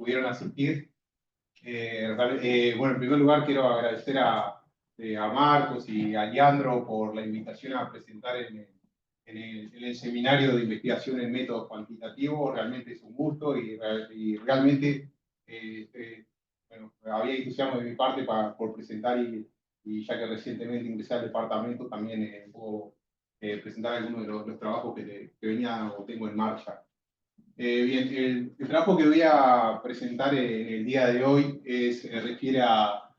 pudieron asistir. Bueno, en primer lugar quiero agradecer a Marcos y a Leandro por la invitación a presentar en el seminario de investigación en métodos cuantitativos. Realmente es un gusto y realmente bueno, había entusiasmo de mi parte por presentar y ya que recientemente ingresé al departamento también puedo presentar algunos de los trabajos que venía o tengo en marcha. Bien, el trabajo que voy a presentar en el día de hoy refiere a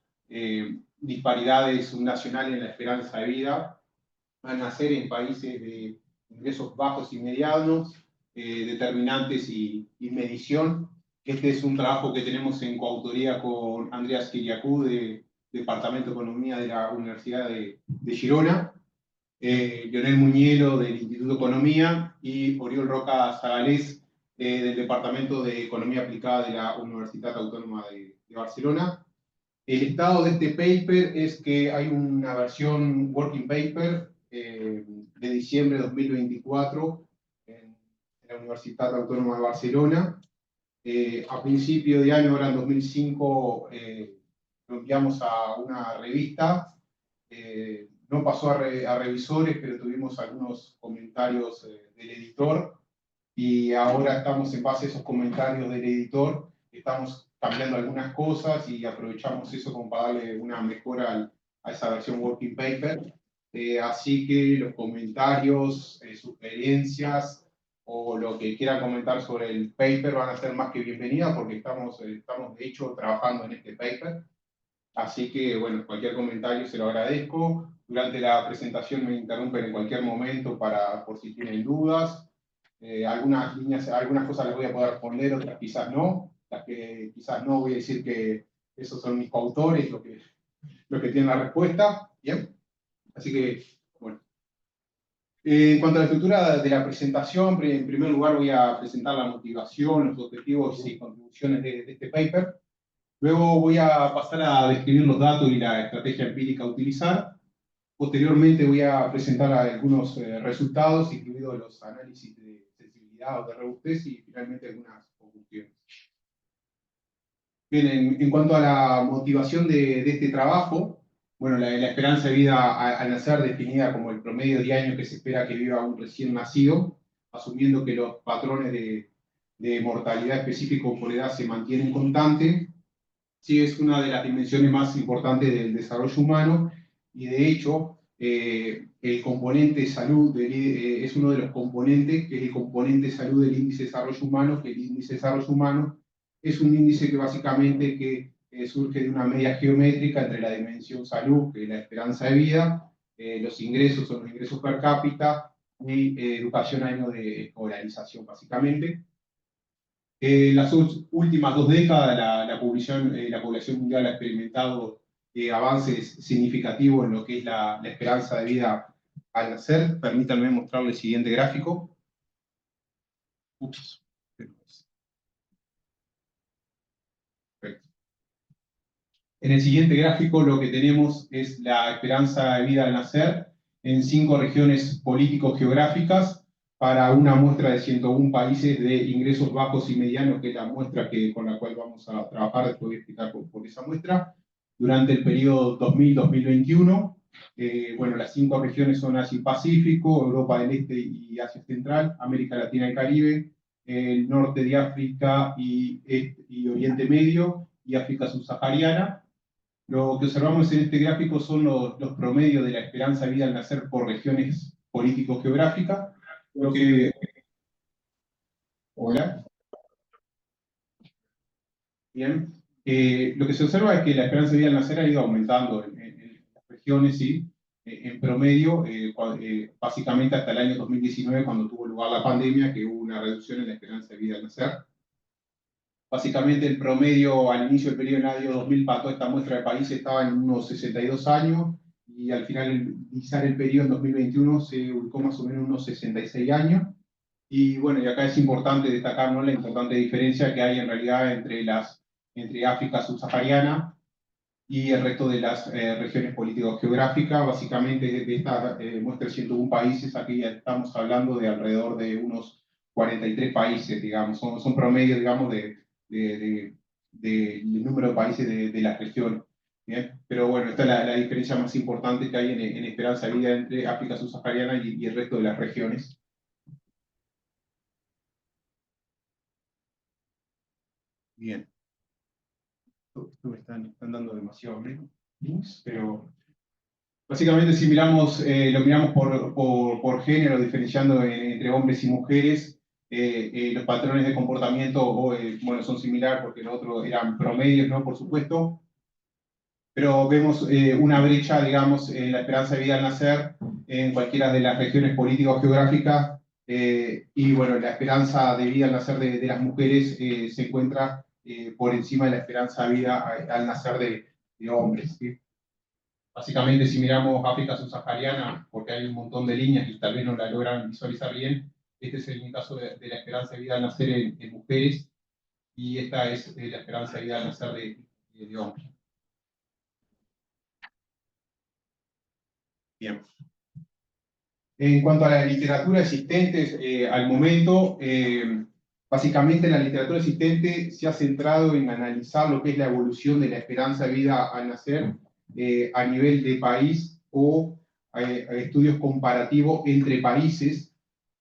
disparidades subnacionales en la esperanza de vida al nacer en países de ingresos bajos y medianos, determinantes y medición. Este es un trabajo que tenemos en coautoría con Andreas Kyriakou, del Departamento de Economía de la Universidad de Girona, Lionel Muñielo, del Instituto de Economía, y Oriol Roca Zagalés, del Departamento de Economía Aplicada de la Universidad Autónoma de Barcelona. El estado de este paper es que hay una versión working paper de diciembre de 2024 en la Universidad Autónoma de Barcelona. A principio de año, ahora en 2005, lo enviamos a una revista. No pasó a revisores, pero tuvimos algunos comentarios del editor, y ahora estamos, en base a esos comentarios del editor, estamos cambiando algunas cosas y aprovechamos eso como para darle una mejora a esa versión working paper. Así que los comentarios, sugerencias o lo que quieran comentar sobre el paper van a ser más que bienvenidas, porque estamos de hecho trabajando en este paper. Así que, bueno, cualquier comentario se lo agradezco. Durante la presentación me interrumpen en cualquier momento por si tienen dudas. Algunas cosas las voy a poder responder, otras quizás no. Las que quizás no, voy a decir que esos son mis coautores, los que tienen la respuesta. Bien. Así que, bueno. En cuanto a la estructura de la presentación, en primer lugar voy a presentar la motivación, los objetivos y contribuciones de este paper. Luego voy a pasar a describir los datos y la estrategia empírica a utilizar. Posteriormente voy a presentar algunos resultados, incluidos los análisis de sensibilidad o de robustez, y finalmente algunas conclusiones. Bien, en cuanto a la motivación de este trabajo, bueno, la esperanza de vida al nacer, definida como el promedio de años que se espera que viva un recién nacido, asumiendo que los patrones de mortalidad específicos por edad se mantienen constantes. Sí, es una de las dimensiones más importantes del desarrollo humano, y de hecho el componente salud es uno de los componentes, que es el componente salud del índice de desarrollo humano, que el índice de desarrollo humano es un índice que básicamente surge de una media geométrica entre la dimensión salud, que es la esperanza de vida, los ingresos son los ingresos per cápita, y educación año de escolarización, básicamente. Las últimas 2 décadas la población mundial ha experimentado avances significativos en lo que es la esperanza de vida al nacer. Permítanme mostrarles el siguiente gráfico. Ups. Perfecto. En el siguiente gráfico lo que tenemos es la esperanza de vida al nacer en 5 regiones político-geográficas, para una muestra de 101 países de ingresos bajos y medianos, que es la muestra con la cual vamos a trabajar. Después voy a explicar por esa muestra, durante el periodo 2000-2021. Bueno, las 5 regiones son Asia-Pacífico, Europa del Este y Asia Central, América Latina y Caribe, el norte de África y Oriente Medio, y África subsahariana. Lo que observamos en este gráfico son los promedios de la esperanza de vida al nacer por regiones político-geográficas. Hola. Bien. Lo que se observa es que la esperanza de vida al nacer ha ido aumentando en las regiones, ¿sí? En promedio, básicamente hasta el año 2019, cuando tuvo lugar la pandemia, que hubo una reducción en la esperanza de vida al nacer. Básicamente el promedio al inicio del periodo en el año 2000 para toda esta muestra de países estaba en unos 62 años, y al finalizar el periodo en 2021 se ubicó más o menos en unos 66 años. Y bueno, y acá es importante destacar, ¿no?, la importante diferencia que hay en realidad entre África subsahariana y el resto de las regiones político-geográficas. Básicamente de esta muestra de 101 países, aquí ya estamos hablando de alrededor de unos 43 países, digamos. Son promedios, digamos, de del número de países de las regiones. ¿Bien? Pero bueno, esta es la diferencia más importante que hay en esperanza de vida entre África subsahariana y el resto de las regiones. Bien. Esto me están dando demasiado links, pero básicamente si miramos, lo miramos por género, diferenciando entre hombres y mujeres, los patrones de comportamiento bueno, son similares porque los otros eran promedios, ¿no? Por supuesto, pero vemos una brecha, digamos, en la esperanza de vida al nacer en cualquiera de las regiones políticas o geográficas, y bueno, la esperanza de vida al nacer de las mujeres se encuentra por encima de la esperanza de vida al nacer de hombres, ¿sí? Básicamente, si miramos África subsahariana, porque hay un montón de líneas y tal vez no la logran visualizar bien, este es el caso de la esperanza de vida al nacer en mujeres, y esta es la esperanza de vida al nacer de hombres. Bien. En cuanto a la literatura existente al momento, básicamente la literatura existente se ha centrado en analizar lo que es la evolución de la esperanza de vida al nacer a nivel de país o estudios comparativos entre países,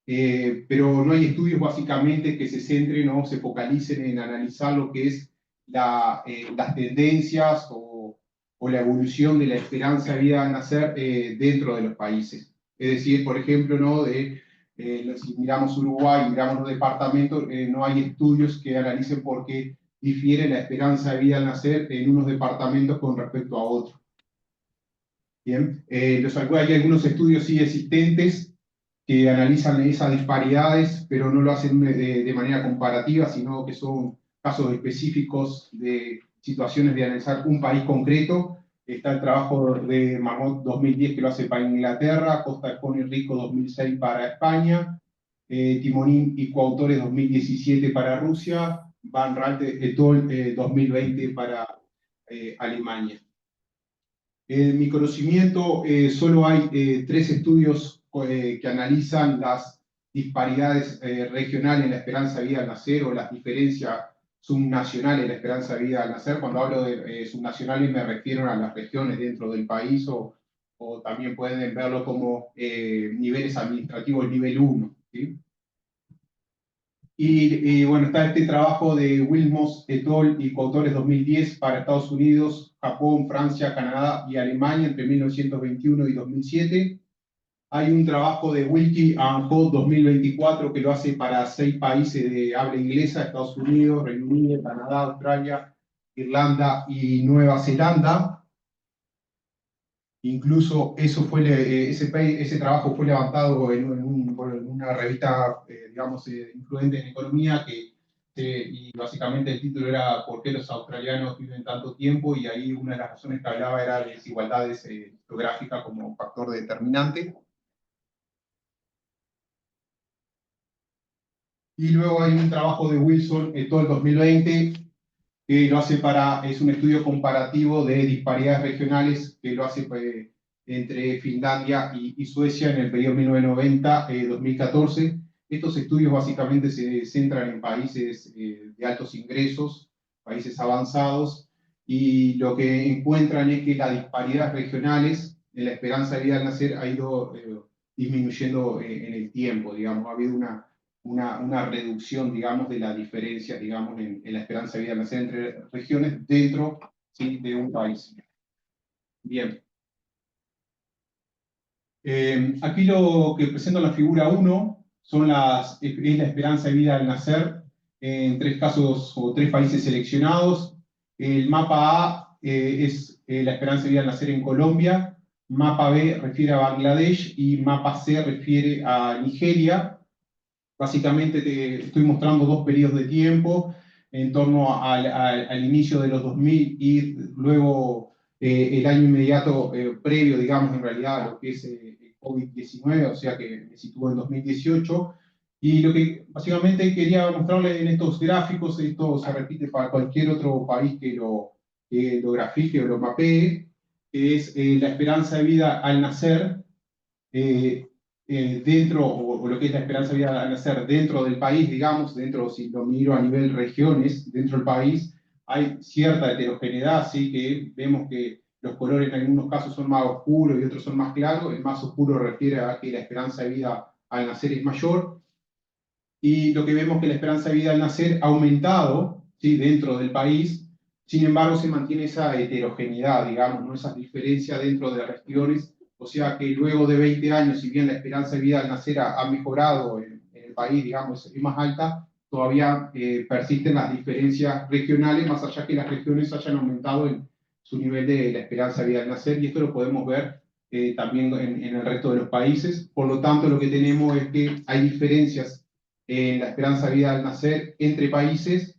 pero no hay estudios básicamente que se centren o se focalicen en analizar lo que es las tendencias o la evolución de la esperanza de vida al nacer dentro de los países. Es decir, por ejemplo, ¿no? Si miramos Uruguay, miramos los departamentos, no hay estudios que analicen por qué difiere la esperanza de vida al nacer en unos departamentos con respecto a otros. Bien, hay algunos estudios sí existentes que analizan esas disparidades, pero no lo hacen de manera comparativa, sino que son casos específicos de situaciones de analizar un país concreto. Está el trabajo de Marmot 2010 que lo hace para Inglaterra, Costa de Pony Rico 2006 para España, Timonín y coautores 2017 para Rusia, Van Raalte et al. 2020 para Alemania. En mi conocimiento, solo hay 3 estudios que analizan las disparidades regionales en la esperanza de vida al nacer o las diferencias subnacionales en la esperanza de vida al nacer. Cuando hablo de subnacionales me refiero a las regiones dentro del país o también pueden verlo como niveles administrativos nivel 1. ¿Sí? Y bueno, está este trabajo de Wilmos et al. Y coautores 2010 para Estados Unidos, Japón, Francia, Canadá y Alemania entre 1921 y 2007. Hay un trabajo de Wilkie and Ho 2024 que lo hace para 6 países de habla inglesa: Estados Unidos, Reino Unido, Canadá, Australia, Irlanda y Nueva Zelanda. Incluso ese trabajo fue levantado en una revista, digamos, influente en economía, y básicamente el título era ¿por qué los australianos viven tanto tiempo? Y ahí una de las razones que hablaba era de desigualdades geográficas como factor determinante. Y luego hay un trabajo de Wilson, todo el 2020, que lo hace es un estudio comparativo de disparidades regionales, que lo hace entre Finlandia y Suecia en el periodo 1990-2014. Estos estudios básicamente se centran en países de altos ingresos, países avanzados, y lo que encuentran es que las disparidades regionales en la esperanza de vida al nacer ha ido disminuyendo en el tiempo, digamos, ha habido una reducción, digamos, de la diferencia, digamos, en la esperanza de vida al nacer entre regiones dentro, ¿sí?, de un país. Bien. Aquí lo que presento en la figura 1 es la esperanza de vida al nacer en 3 casos o 3 países seleccionados. El mapa A es la esperanza de vida al nacer en Colombia, mapa B refiere a Bangladesh y mapa C refiere a Nigeria. Básicamente te estoy mostrando 2 periodos de tiempo en torno al inicio de los 2000 y luego el año inmediato previo, digamos, en realidad a lo que es el COVID-19, o sea que me sitúo en 2018. Y lo que básicamente quería mostrarles en estos gráficos, esto se repite para cualquier otro país que lo grafique o lo mapee, es la esperanza de vida al nacer dentro, o lo que es la esperanza de vida al nacer dentro del país, digamos, dentro, si lo miro a nivel regiones, dentro del país, hay cierta heterogeneidad, así que vemos que los colores en algunos casos son más oscuros y otros son más claros. El más oscuro refiere a que la esperanza de vida al nacer es mayor, y lo que vemos es que la esperanza de vida al nacer ha aumentado, ¿sí?, dentro del país. Sin embargo, se mantiene esa heterogeneidad, digamos, ¿no?, esas diferencias dentro de las regiones. O sea que luego de 20 años, si bien la esperanza de vida al nacer ha mejorado en el país, digamos, es más alta, todavía persisten las diferencias regionales, más allá que las regiones hayan aumentado en su nivel de la esperanza de vida al nacer, y esto lo podemos ver también en el resto de los países. Por lo tanto, lo que tenemos es que hay diferencias en la esperanza de vida al nacer entre países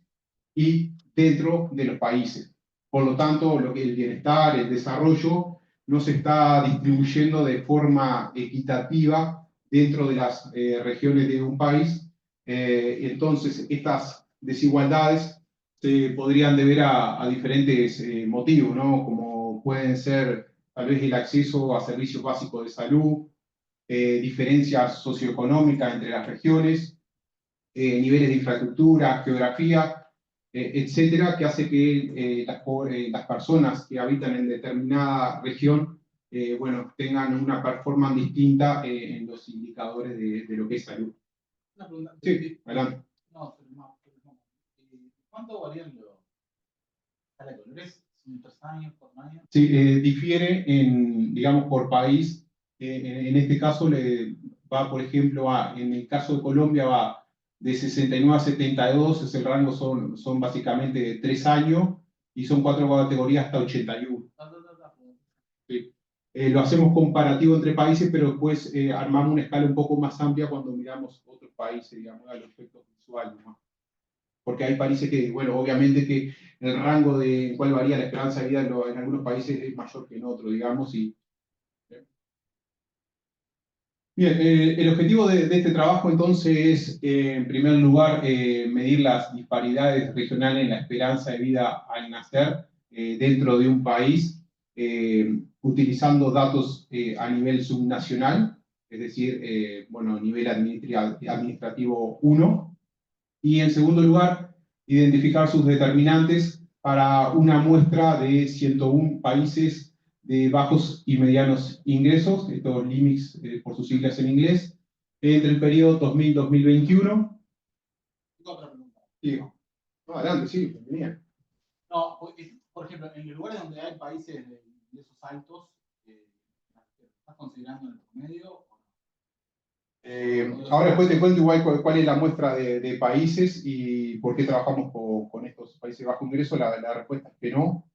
y dentro de los países. Por lo tanto, lo que el bienestar, el desarrollo, no se está distribuyendo de forma equitativa dentro de las regiones de un país. Entonces, estas desigualdades se podrían deber a diferentes motivos, ¿no?, como pueden ser tal vez el acceso a servicios básicos de salud, diferencias socioeconómicas entre las regiones, niveles de infraestructura, geografía, etcétera, que hace que las personas que habitan en determinada región, bueno, tengan una performance distinta en los indicadores de lo que es salud. Una pregunta. Sí, adelante. No, ¿cuánto varían los colores? ¿Son 3 años, 4 años? Sí, difiere digamos, por país. En este caso le va, por ejemplo, en el caso de Colombia va de 69 a 72, es el rango, son básicamente 3 años, y son 4 categorías hasta 81. Sí. Lo hacemos comparativo entre países, pero después armamos una escala un poco más amplia cuando miramos otros países, digamos, a los efectos visuales, ¿no? Porque hay países que, bueno, obviamente que el rango de cuál varía la esperanza de vida en algunos países es mayor que en otros, digamos. Bien, el objetivo de este trabajo entonces es, en primer lugar, medir las disparidades regionales en la esperanza de vida al nacer dentro de un país, utilizando datos a nivel subnacional, es decir, bueno, nivel administrativo 1, y en segundo lugar, identificar sus determinantes para una muestra de 101 países de bajos y medianos ingresos, estos LIMICs por sus siglas en inglés, entre el periodo 2000-2021. Otra pregunta. Sí. No, adelante, sí, bienvenida. No, por ejemplo, en los lugares donde hay países de ingresos altos, ¿estás considerando en el promedio? Ahora después te cuento igual cuál es la muestra de países y por qué trabajamos con estos países de bajo ingreso. La respuesta es que no,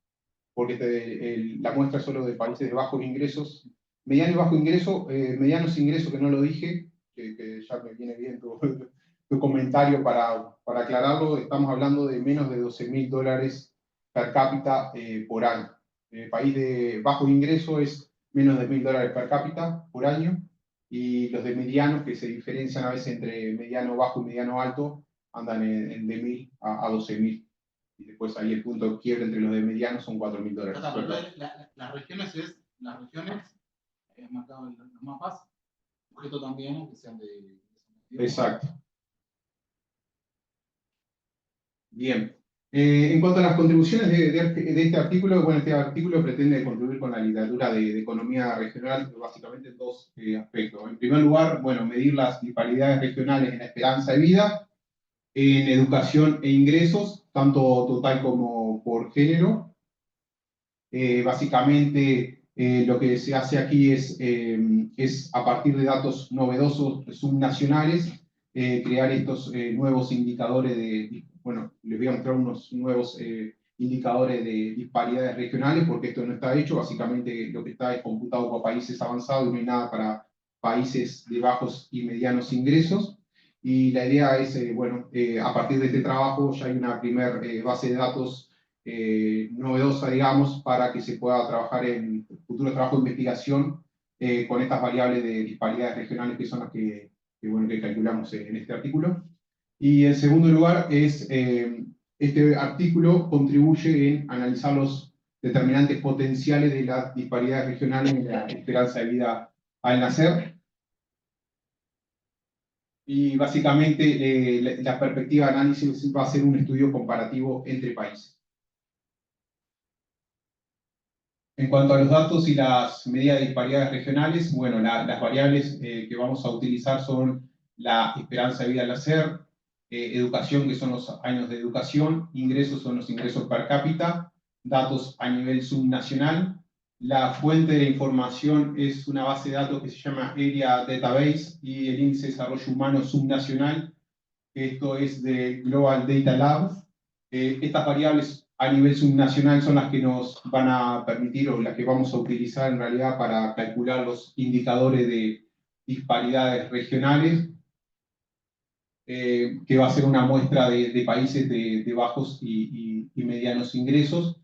porque la muestra es solo de países de bajos ingresos, mediano y bajo ingreso, medianos ingresos, que no lo dije, que ya me viene bien tu comentario para aclararlo. Estamos hablando de menos de $12.000 per cápita por año. El país de bajo ingreso es menos de $1.000 per cápita por año, y los de medianos, que se diferencian a veces entre mediano bajo y mediano alto, andan de 1.000 a 12.000. Y después ahí el punto de quiebre entre los de medianos son $4.000. Las regiones es marcado en los mapas, sujeto también a que sean de... Exacto. Bien. En cuanto a las contribuciones de este artículo, bueno, este artículo pretende contribuir con la literatura de economía regional, básicamente en dos aspectos. En primer lugar, bueno, medir las disparidades regionales en la esperanza de vida, en educación e ingresos, tanto total como por género. Básicamente, lo que se hace aquí es a partir de datos novedosos subnacionales, crear estos nuevos indicadores bueno, les voy a mostrar unos nuevos indicadores de disparidades regionales, porque esto no está hecho. Básicamente lo que está es computado por países avanzados y no hay nada para países de bajos y medianos ingresos. Y la idea es, bueno, a partir de este trabajo ya hay una primera base de datos novedosa, digamos, para que se pueda trabajar en futuros trabajos de investigación con estas variables de disparidades regionales, que son las bueno, que calculamos en este artículo. Y en segundo lugar, este artículo contribuye en analizar los determinantes potenciales de las disparidades regionales en la esperanza de vida al nacer. Y básicamente la perspectiva de análisis va a ser un estudio comparativo entre países. En cuanto a los datos y las medidas de disparidades regionales, bueno, las variables que vamos a utilizar son la esperanza de vida al nacer, educación, que son los años de educación, ingresos son los ingresos per cápita, datos a nivel subnacional. La fuente de información es una base de datos que se llama Area Database y el índice de desarrollo humano subnacional. Esto es de Global Data Lab. Estas variables a nivel subnacional son las que nos van a permitir o las que vamos a utilizar en realidad para calcular los indicadores de disparidades regionales, que va a ser una muestra de países de bajos y medianos ingresos.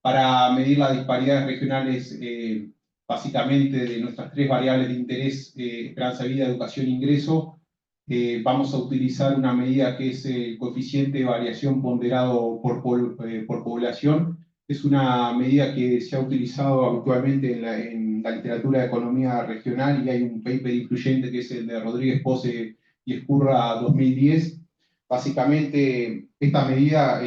Para medir las disparidades regionales, básicamente de nuestras tres variables de interés, esperanza de vida, educación e ingreso, vamos a utilizar una medida que es el coeficiente de variación ponderado por población. Es una medida que se ha utilizado habitualmente en la literatura de economía regional y hay un paper influyente que es el de Rodríguez Pose y Escurra 2010. Básicamente, esta medida,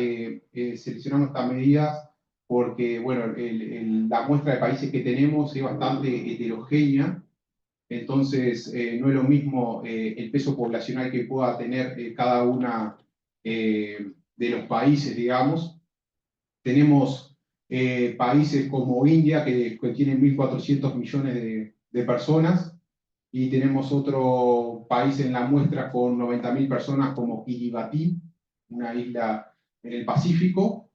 seleccionamos estas medidas porque bueno, la muestra de países que tenemos es bastante heterogénea, entonces no es lo mismo el peso poblacional que pueda tener cada una de los países, digamos. Tenemos países como India, que tiene 1.400 millones de personas, y tenemos otro país en la muestra con 90.000 personas como Kiribati, una isla en el Pacífico.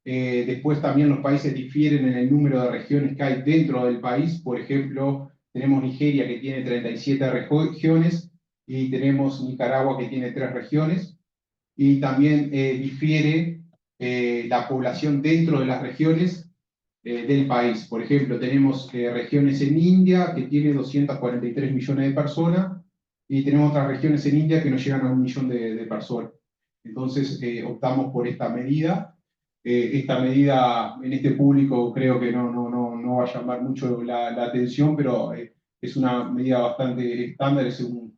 Después también los países difieren en el número de regiones que hay dentro del país. Por ejemplo, tenemos Nigeria que tiene 37 regiones y tenemos Nicaragua que tiene 3 regiones. Y también difiere la población dentro de las regiones del país. Por ejemplo, tenemos regiones en India que tiene 243 millones de personas y tenemos otras regiones en India que no llegan a 1 millón de personas. Entonces, optamos por esta medida. Esta medida en este público creo que no va a llamar mucho la atención, pero es una medida bastante estándar,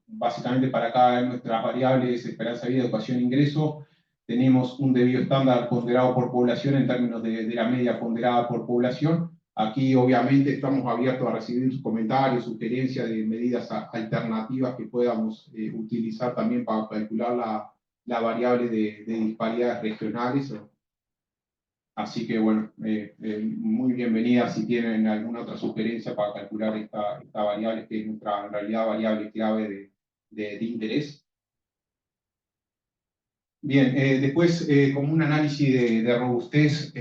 básicamente para cada una de nuestras variables, esperanza de vida, educación e ingreso, tenemos un debido estándar ponderado por población en términos de la media ponderada por población. Aquí obviamente estamos abiertos a recibir sus comentarios, sugerencias de medidas alternativas que podamos utilizar también para calcular la variable de disparidades regionales. Así que bueno, muy bienvenida si tienen alguna otra sugerencia para calcular esta variable, que es nuestra en realidad variable clave de interés. Bien, después, como un análisis de robustez,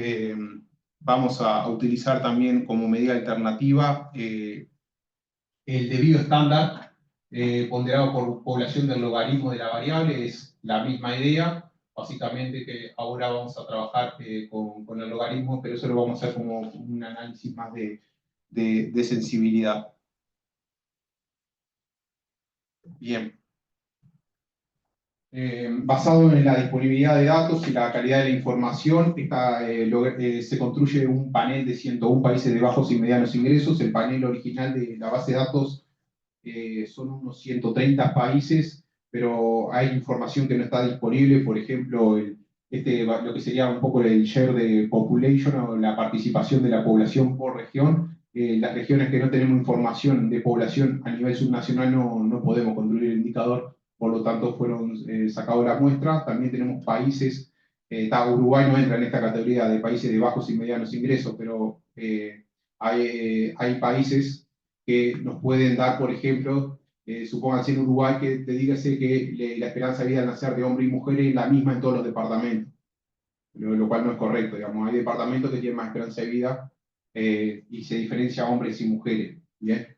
vamos a utilizar también como medida alternativa el debido estándar ponderado por población del logaritmo de la variable. Es la misma idea, básicamente que ahora vamos a trabajar con el logaritmo, pero eso lo vamos a hacer como un análisis más de sensibilidad. Bien. Basado en la disponibilidad de datos y la calidad de la información, se construye un panel de 101 países de bajos y medianos ingresos. El panel original de la base de datos son unos 130 países, pero hay información que no está disponible, por ejemplo, lo que sería un poco el share de population o la participación de la población por región. Las regiones que no tenemos información de población a nivel subnacional no podemos construir el indicador, por lo tanto fueron sacados la muestra. También tenemos países, Uruguay no entra en esta categoría de países de bajos y medianos ingresos, pero hay países que nos pueden dar, por ejemplo, supónganse en Uruguay que te dígase que la esperanza de vida al nacer de hombres y mujeres es la misma en todos los departamentos, lo cual no es correcto, digamos. Hay departamentos que tienen más esperanza de vida y se diferencia hombres y mujeres, ¿bien?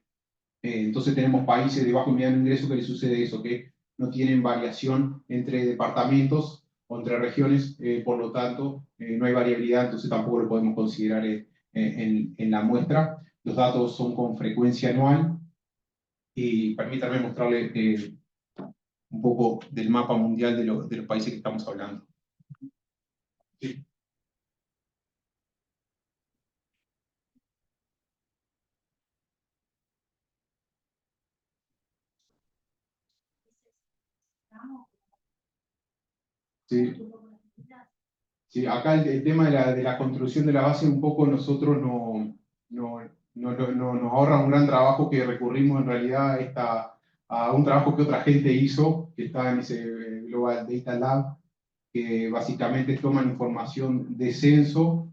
Entonces tenemos países de bajo y mediano ingreso que les sucede eso, que no tienen variación entre departamentos o entre regiones, por lo tanto no hay variabilidad, entonces tampoco lo podemos considerar en la muestra. Los datos son con frecuencia anual y permítanme mostrarles un poco del mapa mundial de los países que estamos hablando. Sí. Sí, sí, acá el tema de la construcción de la base, un poco nosotros nos ahorra un gran trabajo que recurrimos en realidad a un trabajo que otra gente hizo, que está en ese Global Data Lab, que básicamente toman información de censo,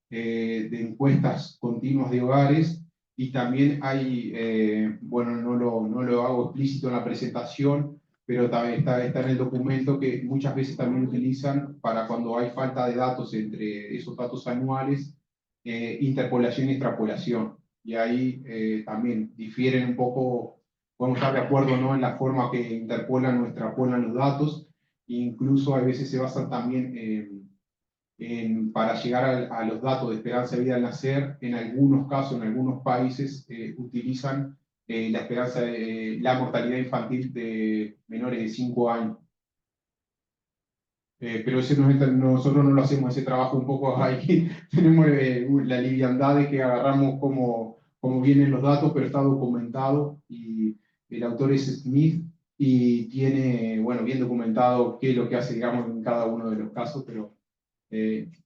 de encuestas continuas de hogares, y también hay, bueno, no lo hago explícito en la presentación, pero también está en el documento que muchas veces también utilizan para cuando hay falta de datos entre esos datos anuales, interpolación y extrapolación. Y ahí también difieren un poco, podemos estar de acuerdo, ¿no?, en la forma que interpolan o extrapolan los datos. Incluso a veces se basan también para llegar a los datos de esperanza de vida al nacer. En algunos casos, en algunos países, utilizan la mortalidad infantil de menores de 5 años. Pero nosotros no lo hacemos, ese trabajo un poco ahí. Tenemos la liviandad de que agarramos como vienen los datos, pero está documentado, y el autor es Smith y tiene, bueno, bien documentado qué es lo que hace, digamos, en cada uno de los casos. Pero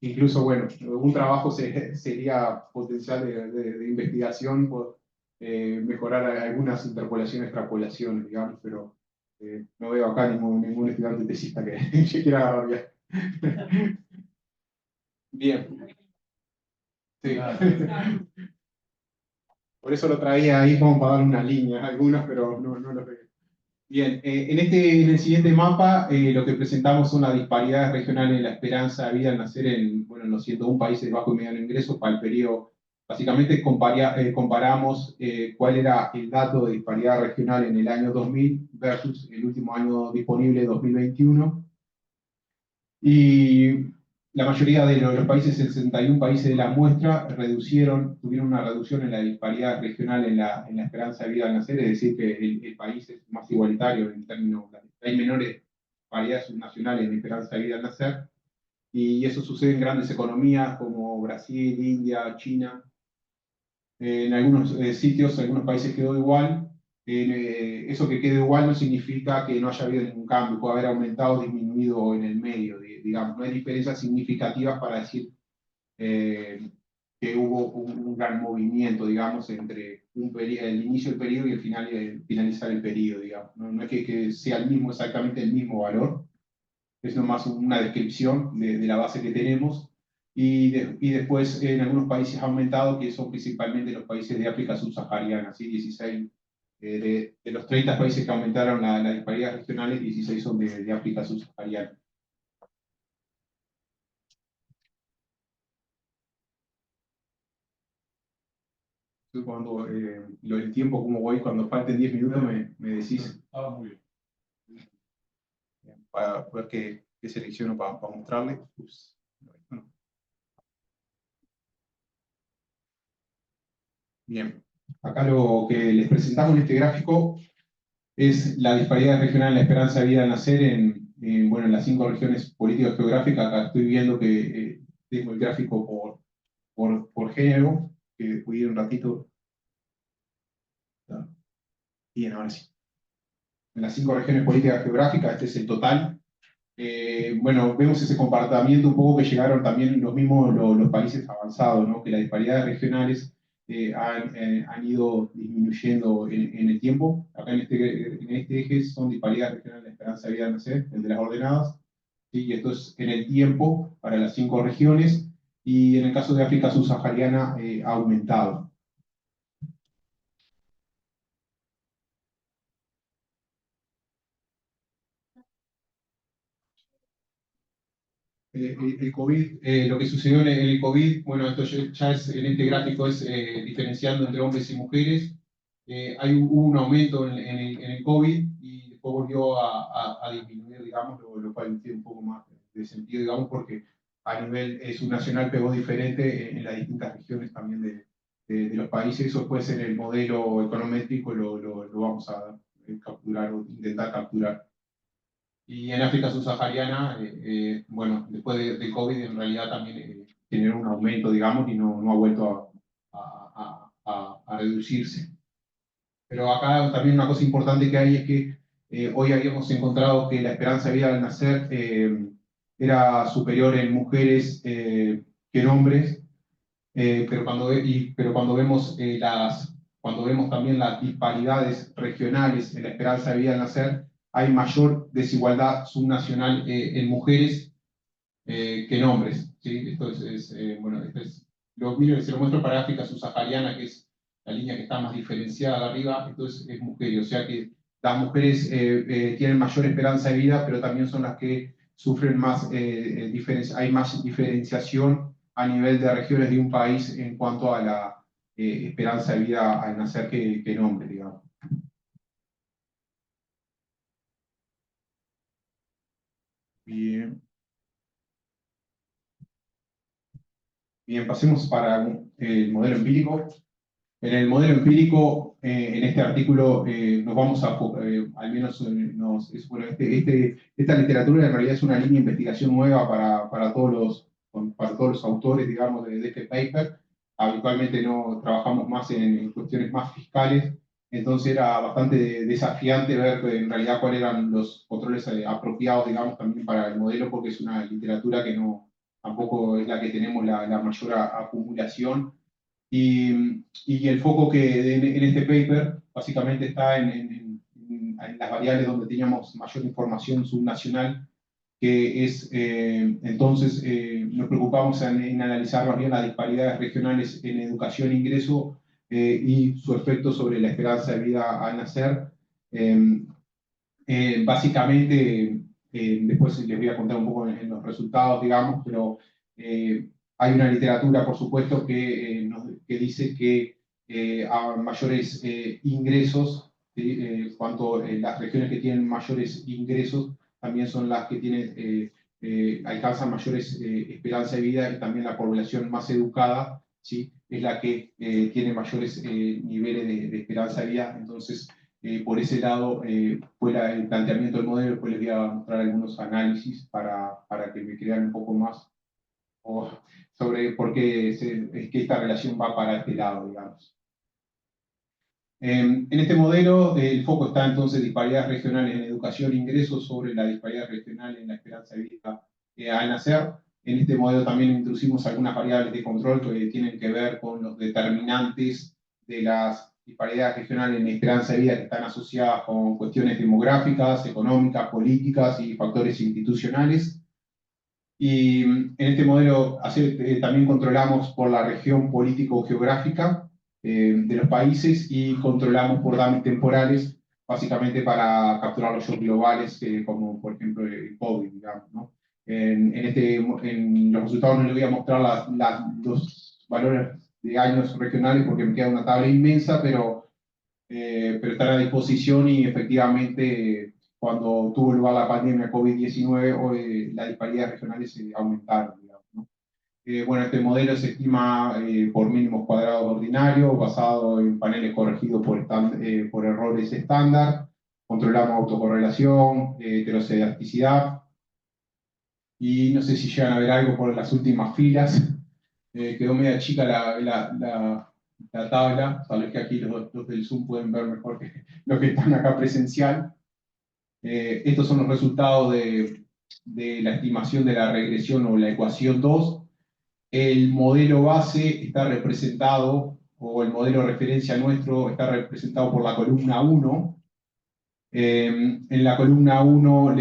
incluso, bueno, un trabajo sería potencial de investigación por mejorar algunas interpolaciones, extrapolaciones, digamos, pero no veo acá ningún estudiante tesista que quiera agarrar ya. Bien, sí. Por eso lo traía ahí como para dar una línea, algunas, pero no lo veo. Bien, en el siguiente mapa lo que presentamos son las disparidades regionales en la esperanza de vida al nacer bueno, en los 101 países de bajo y mediano ingreso para el periodo. Básicamente comparamos cuál era el dato de disparidad regional en el año 2000 versus el último año disponible, 2021. Y la mayoría de los países, el 61 países de la muestra, tuvieron una reducción en la disparidad regional en la esperanza de vida al nacer, es decir, que el país es más igualitario en términos, hay menores disparidades subnacionales en esperanza de vida al nacer, y eso sucede en grandes economías como Brasil, India, China. En algunos sitios, en algunos países quedó igual. Eso que quede igual no significa que no haya habido ningún cambio, puede haber aumentado o disminuido en el medio, digamos. No hay diferencias significativas para decir que hubo un gran movimiento, digamos, entre el inicio del periodo y el finalizar el periodo, digamos. No es que sea exactamente el mismo valor, es nomás una descripción de la base que tenemos. Y después en algunos países ha aumentado, que son principalmente los países de África subsahariana, ¿sí? 16 de los 30 países que aumentaron la disparidad regionales, 16 son de África subsahariana. Cuando el tiempo, como voy, cuando falten 10 minutos me decís. Muy bien. Para ver qué selecciono para mostrarle. Ups. Bien, acá lo que les presentamos en este gráfico es la disparidad regional en la esperanza de vida al nacer bueno, en las 5 regiones políticas geográficas. Acá estoy viendo que tengo el gráfico por género, que voy a ir un ratito. Bien, ahora sí. En las 5 regiones políticas geográficas, este es el total. Bueno, vemos ese comportamiento un poco que llegaron también los mismos los países avanzados, ¿no? Que las disparidades regionales han ido disminuyendo en el tiempo. Acá en este eje son disparidades regionales de esperanza de vida al nacer, el de las ordenadas, ¿sí? Y esto es en el tiempo para las 5 regiones, y en el caso de África subsahariana ha aumentado. El COVID, lo que sucedió en el COVID, bueno, esto ya es, en este gráfico es diferenciando entre hombres y mujeres. Hubo un aumento en el COVID y después volvió a disminuir, digamos, lo cual tiene un poco más de sentido, digamos, porque a nivel subnacional pegó diferente en las distintas regiones también de los países. Eso después en el modelo econométrico lo vamos a capturar o intentar capturar. Y en África subsahariana, bueno, después de COVID en realidad también generó un aumento, digamos, y no ha vuelto a reducirse. Pero acá también una cosa importante que hay es que hoy habíamos encontrado que la esperanza de vida al nacer era superior en mujeres que en hombres, pero cuando vemos también las disparidades regionales en la esperanza de vida al nacer, hay mayor desigualdad subnacional en mujeres que en hombres. ¿Sí? Esto bueno, se lo muestro para África subsahariana, que es la línea que está más diferenciada arriba, esto es mujeres, o sea que las mujeres tienen mayor esperanza de vida, pero también son las que sufren más, hay más diferenciación a nivel de regiones de un país en cuanto a la esperanza de vida al nacer que en hombres, digamos. Bien. Bien, pasemos para el modelo empírico. En el modelo empírico, en este artículo, nos vamos a, al menos bueno, esta literatura en realidad es una línea de investigación nueva para todos los autores, digamos, de este paper. Habitualmente no trabajamos más en cuestiones más fiscales, entonces era bastante desafiante ver en realidad cuáles eran los controles apropiados, digamos, también para el modelo, porque es una literatura que no, tampoco es la que tenemos la mayor acumulación. Y el foco que en este paper básicamente está en las variables donde teníamos mayor información subnacional, que es, entonces, nos preocupamos en analizar más bien las disparidades regionales en educación e ingreso y su efecto sobre la esperanza de vida al nacer. Eh, Básicamente, después les voy a contar un poco en los resultados, digamos, pero hay una literatura, por supuesto, que dice que a mayores ingresos, ¿sí? Las regiones que tienen mayores ingresos también son las que alcanzan mayores esperanza de vida, y también la población más educada, ¿sí? Es la que tiene mayores niveles de esperanza de vida. Entonces, por ese lado, fuera el planteamiento del modelo, después les voy a mostrar algunos análisis para que me crean un poco más sobre por qué es que esta relación va para este lado, digamos. En este modelo, el foco está entonces en disparidades regionales en educación e ingresos sobre la disparidad regional en la esperanza de vida al nacer. En este modelo también introducimos algunas variables de control que tienen que ver con los determinantes de las disparidades regionales en la esperanza de vida, que están asociadas con cuestiones demográficas, económicas, políticas y factores institucionales. Y en este modelo también controlamos por la región político-geográfica de los países, y controlamos por datos temporales, básicamente para capturar los shocks globales, como por ejemplo el COVID, digamos, ¿no? En los resultados no les voy a mostrar los valores de años regionales porque me queda una tabla inmensa, pero están a disposición, y efectivamente cuando tuvo lugar la pandemia COVID-19, las disparidades regionales aumentaron, digamos, ¿no? Bueno, este modelo se estima por mínimos cuadrados ordinarios, basado en paneles corregidos por errores estándar. Controlamos autocorrelación, heteroscedaticidad, y no sé si llegan a ver algo por las últimas filas. Quedó media chica la tabla, tal vez que aquí los del Zoom pueden ver mejor que los que están acá presencial. Estos son los resultados de la estimación de la regresión o la ecuación 2. El modelo base está representado, o el modelo de referencia nuestro está representado por la columna 1. En la columna 1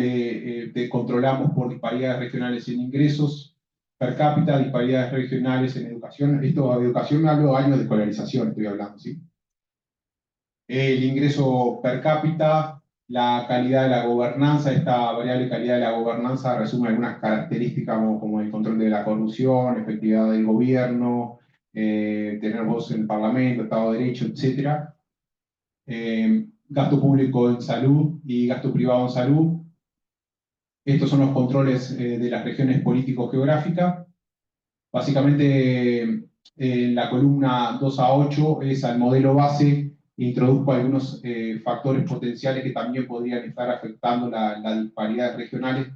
controlamos por disparidades regionales en ingresos per cápita, disparidades regionales en educación. Esto de educación hablo de años de escolarización, estoy hablando, ¿sí? El ingreso per cápita, la calidad de la gobernanza. Esta variable calidad de la gobernanza resume algunas características como el control de la corrupción, efectividad del gobierno, tener voz en el Parlamento, Estado de Derecho, etc. Gasto público en salud y gasto privado en salud. Estos son los controles de las regiones político-geográficas. Básicamente, en la columna 2 a 8 es al modelo base. Introduzco algunos factores potenciales que también podrían estar afectando las disparidades regionales.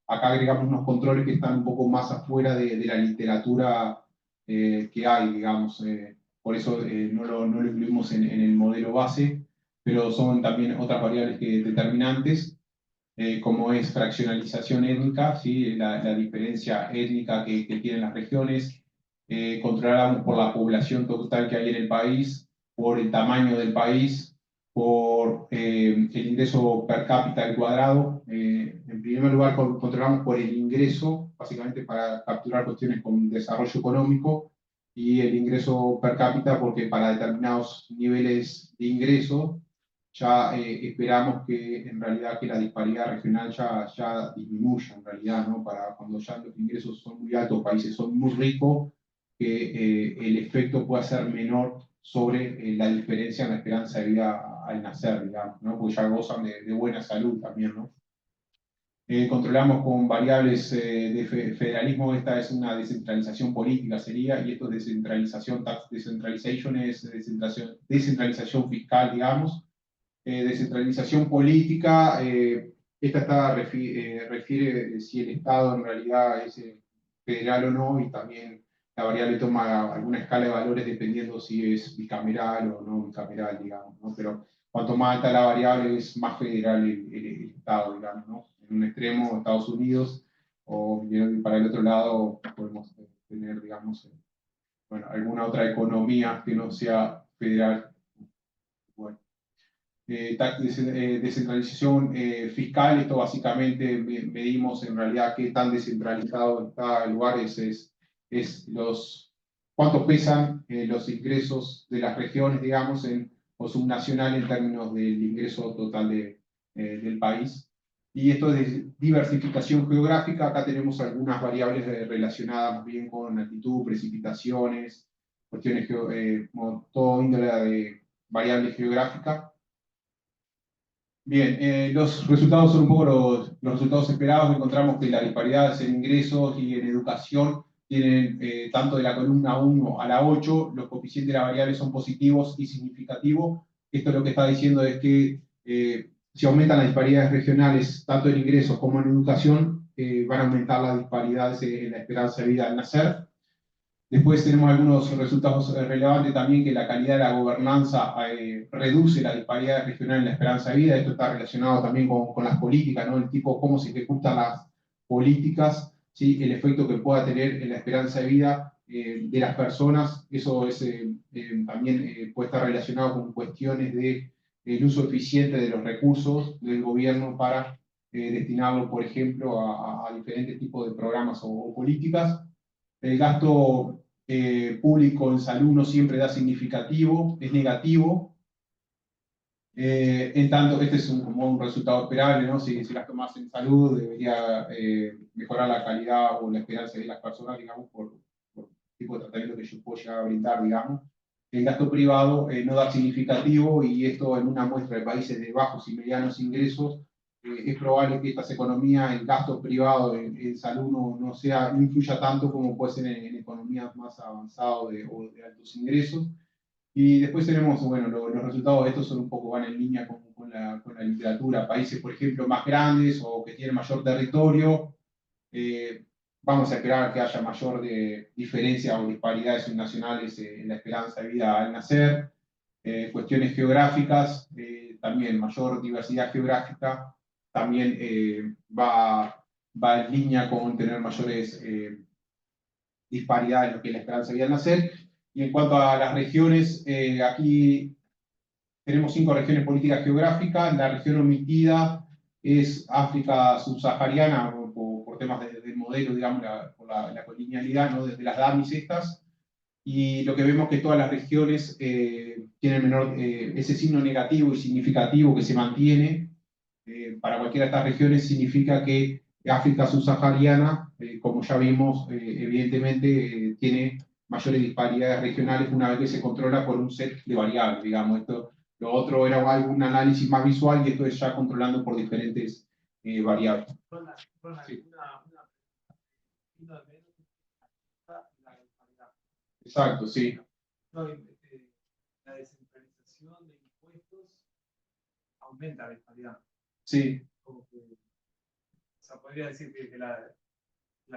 Acá agregamos unos controles que están un poco más afuera de la literatura que hay, digamos. Por eso no lo incluimos en el modelo base, pero son también otras variables determinantes. como es fraccionalización étnica, ¿sí? La diferencia étnica que tienen las regiones, controlamos por la población total que hay en el país, por el tamaño del país, por el ingreso per cápita al cuadrado. En primer lugar, controlamos por el ingreso, básicamente para capturar cuestiones con desarrollo económico, y el ingreso per cápita porque para determinados niveles de ingreso ya esperamos que en realidad que la disparidad regional ya disminuya en realidad, ¿no? Para cuando ya los ingresos son muy altos, países son muy ricos, que el efecto pueda ser menor sobre la diferencia en la esperanza de vida al nacer, digamos, ¿no? Porque ya gozan de buena salud también, ¿no? Controlamos con variables de federalismo, esta es una descentralización política sería, y esto es descentralización, tax decentralization es descentralización fiscal, digamos. Descentralización política, esta refiere si el Estado en realidad es federal o no, y también la variable toma alguna escala de valores dependiendo si es bicameral o no bicameral, digamos, ¿no? Pero cuanto más alta la variable es más federal el Estado, digamos, ¿no? En un extremo Estados Unidos, o para el otro lado podemos tener, digamos, bueno, alguna otra economía que no sea federal. Bueno. Descentralización fiscal, esto básicamente medimos en realidad qué tan descentralizado está el lugar, es cuánto pesan los ingresos de las regiones, digamos, o subnacional en términos del ingreso total del país. Y esto es diversificación geográfica, acá tenemos algunas variables relacionadas más bien con altitud, precipitaciones, cuestiones, como todo índole de variable geográfica. Bien, los resultados son un poco los resultados esperados. Encontramos que las disparidades en ingresos y en educación tienen tanto de la columna 1 a la 8, los coeficientes de la variable son positivos y significativos. Esto lo que está diciendo es que si aumentan las disparidades regionales, tanto en ingresos como en educación, van a aumentar las disparidades en la esperanza de vida al nacer. Después tenemos algunos resultados relevantes también, que la calidad de la gobernanza reduce la disparidad regional en la esperanza de vida. Esto está relacionado también con las políticas, ¿no? El tipo, cómo se ejecutan las políticas, ¿sí? El efecto que pueda tener en la esperanza de vida de las personas. Eso es, también puede estar relacionado con cuestiones de el uso eficiente de los recursos del gobierno para destinarlo, por ejemplo, a diferentes tipos de programas o políticas. El gasto público en salud no siempre da significativo, es negativo. En tanto, este es como un resultado esperable, ¿no? Si gasto más en salud, debería mejorar la calidad o la esperanza de las personas, digamos, por el tipo de tratamiento que yo puedo llegar a brindar, digamos. El gasto privado no da significativo, y esto en una muestra de países de bajos y medianos ingresos, es probable que estas economías, el gasto privado en salud no influya tanto como puede ser en economías más avanzadas o de altos ingresos. Y después tenemos, bueno, los resultados de estos son un poco, van en línea con la literatura. Países, por ejemplo, más grandes o que tienen mayor territorio, vamos a esperar que haya mayor diferencia o disparidades nacionales en la esperanza de vida al nacer. Cuestiones geográficas, también mayor diversidad geográfica, también va en línea con tener mayores disparidades en lo que es la esperanza de vida al nacer. Y en cuanto a las regiones, aquí tenemos 5 regiones políticas geográficas. La región omitida es África subsahariana, por temas del modelo, digamos, por la colonialidad, ¿no? Desde las DAMIs estas. Y lo que vemos es que todas las regiones tienen ese signo negativo y significativo que se mantiene. Para cualquiera de estas regiones significa que África subsahariana, como ya vimos, evidentemente tiene mayores disparidades regionales una vez que se controla por un set de variables, digamos. Lo otro era un análisis más visual, y esto es ya controlando por diferentes variables. Sí. Exacto, sí. No, la descentralización de impuestos aumenta la disparidad. Sí. Como que, o sea, podría decir que la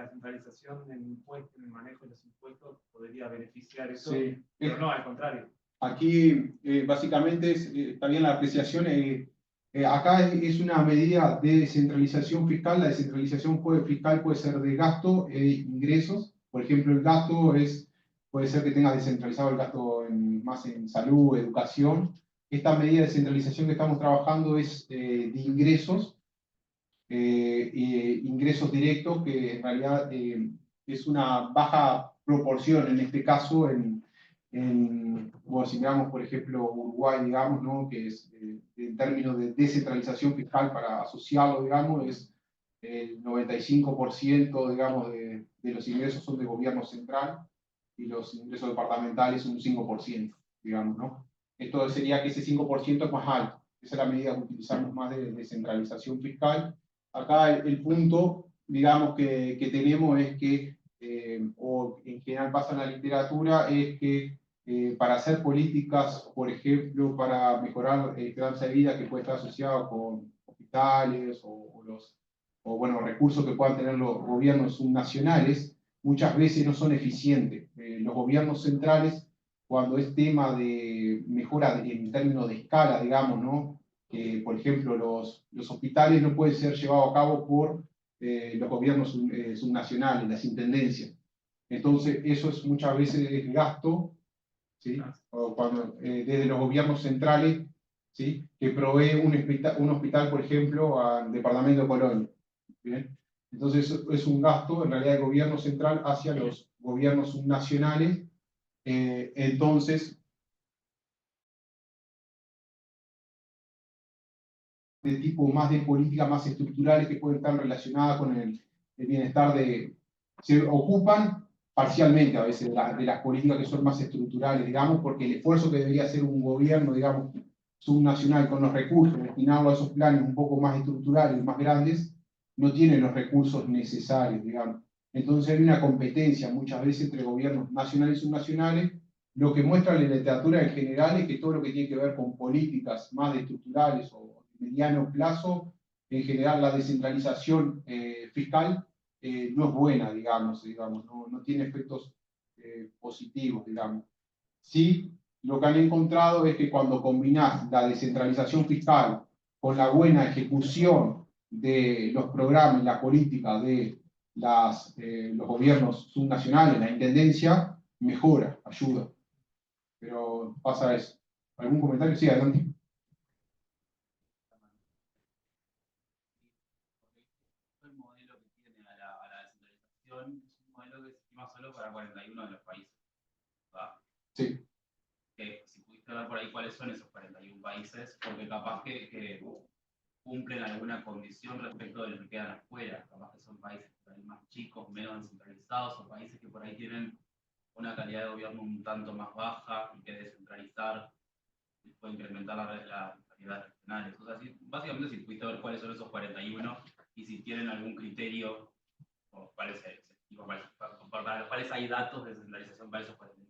centralización del impuesto, en el manejo de los impuestos, podría beneficiar eso, Sí. pero no, al contrario. Aquí, básicamente, está bien la apreciación. Acá es una medida de descentralización fiscal. La descentralización fiscal puede ser de gasto e ingresos. Por ejemplo, el gasto puede ser que tenga descentralizado el gasto más en salud, educación. Esta medida de descentralización que estamos trabajando es de ingresos, ingresos directos, que en realidad es una baja proporción en este caso como si miramos, por ejemplo, Uruguay, digamos, ¿no? Que es, en términos de descentralización fiscal, para asociarlo, digamos, es el 95%, digamos, de los ingresos son de gobierno central y los ingresos departamentales son un 5%, digamos, ¿no? Esto sería que ese 5% es más alto. Esa es la medida que utilizamos más de descentralización fiscal. Acá el punto, digamos, que tenemos es que, o en general pasa en la literatura, es que para hacer políticas, por ejemplo, para mejorar el calidad de vida que puede estar asociado con hospitales o bueno, recursos que puedan tener los gobiernos subnacionales, muchas veces no son eficientes. Los gobiernos centrales, cuando es tema de mejora en términos de escala, digamos, ¿no? Que, por ejemplo, los hospitales no pueden ser llevados a cabo por los gobiernos subnacionales, las intendencias. Entonces, eso es muchas veces gasto, ¿sí? O cuando, desde los gobiernos centrales, ¿sí? Que provee un hospital, por ejemplo, al departamento de Colonia. ¿Bien? Entonces, es un gasto, en realidad, del gobierno central hacia los gobiernos subnacionales. Entonces, de tipo más de políticas más estructurales que pueden estar relacionadas con el bienestar se ocupan parcialmente a veces de las políticas que son más estructurales, digamos, porque el esfuerzo que debería hacer un gobierno, digamos, subnacional con los recursos, destinarlo a esos planes un poco más estructurales, más grandes, no tiene los recursos necesarios, digamos. Entonces hay una competencia muchas veces entre gobiernos nacionales y subnacionales. Lo que muestra la literatura en general es que todo lo que tiene que ver con políticas más estructurales o mediano plazo, en general la descentralización fiscal no es buena, digamos no tiene efectos positivos, digamos. Sí, lo que han encontrado es que cuando combinás la descentralización fiscal con la buena ejecución de los programas y la política de los gobiernos subnacionales, la intendencia, mejora, ayuda. Pero pasa eso. ¿Algún comentario? Sí, adelante. El modelo que tiene a la descentralización es un modelo que se estima solo para 41 de los países, ¿verdad? Sí. Que si pudiste ver por ahí cuáles son esos 41 países, porque capaz que cumplen alguna condición respecto de lo que quedan afuera, capaz que son países por ahí más chicos, menos descentralizados, o países que por ahí tienen una calidad de gobierno un tanto más baja y que descentralizar puede incrementar la calidad regional. O sea, básicamente si pudiste ver cuáles son esos 41 y si tienen algún criterio o cuáles para los cuales hay datos de descentralización para esos 41.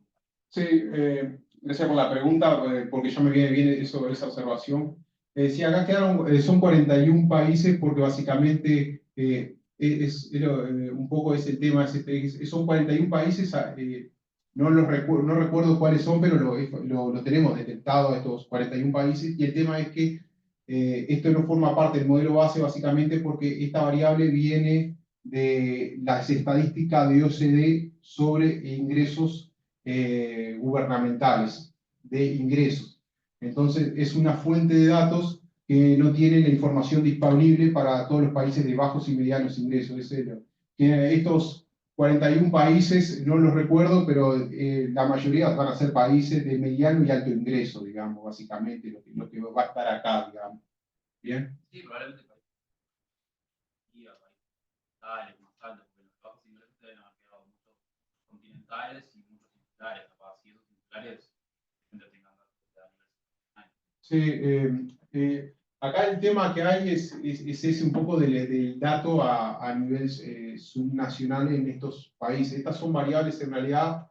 Sí, gracias por la pregunta, porque ya me viene bien eso, esa observación. Sí, acá son 41 países porque básicamente un poco es el tema, son 41 países, no recuerdo cuáles son, pero lo tenemos detectado, estos 41 países, y el tema es que esto no forma parte del modelo base básicamente porque esta variable viene de las estadísticas de OCDE sobre ingresos gubernamentales de ingresos. Entonces, es una fuente de datos que no tiene la información disponible para todos los países de bajos y medianos ingresos. Estos 41 países, no los recuerdo, pero la mayoría van a ser países de mediano y alto ingreso, digamos, básicamente, lo que va a estar acá, digamos. ¿Bien? Sí, probablemente países más altos, porque los bajos ingresos deben haber quedado muchos continentales y muchos insulares, capaz, y esos insulares tengan datos. Sí, acá el tema que hay es ese un poco del dato a nivel subnacional en estos países. Estas son variables en realidad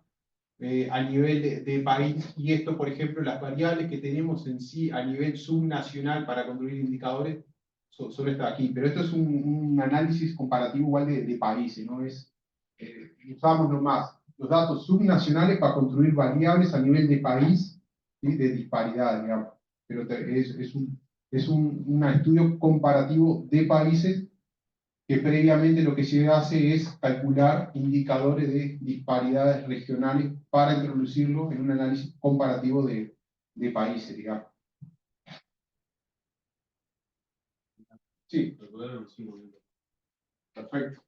a nivel de país, y esto, por ejemplo, las variables que tenemos en sí a nivel subnacional para construir indicadores son estas aquí, pero esto es un análisis comparativo igual de países, ¿no? Usamos nomás los datos subnacionales para construir variables a nivel de país, ¿sí? De disparidad, digamos, pero Es un estudio comparativo de países que previamente lo que se hace es calcular indicadores de disparidades regionales para introducirlo en un análisis comparativo de países, digamos. Sí, perfecto.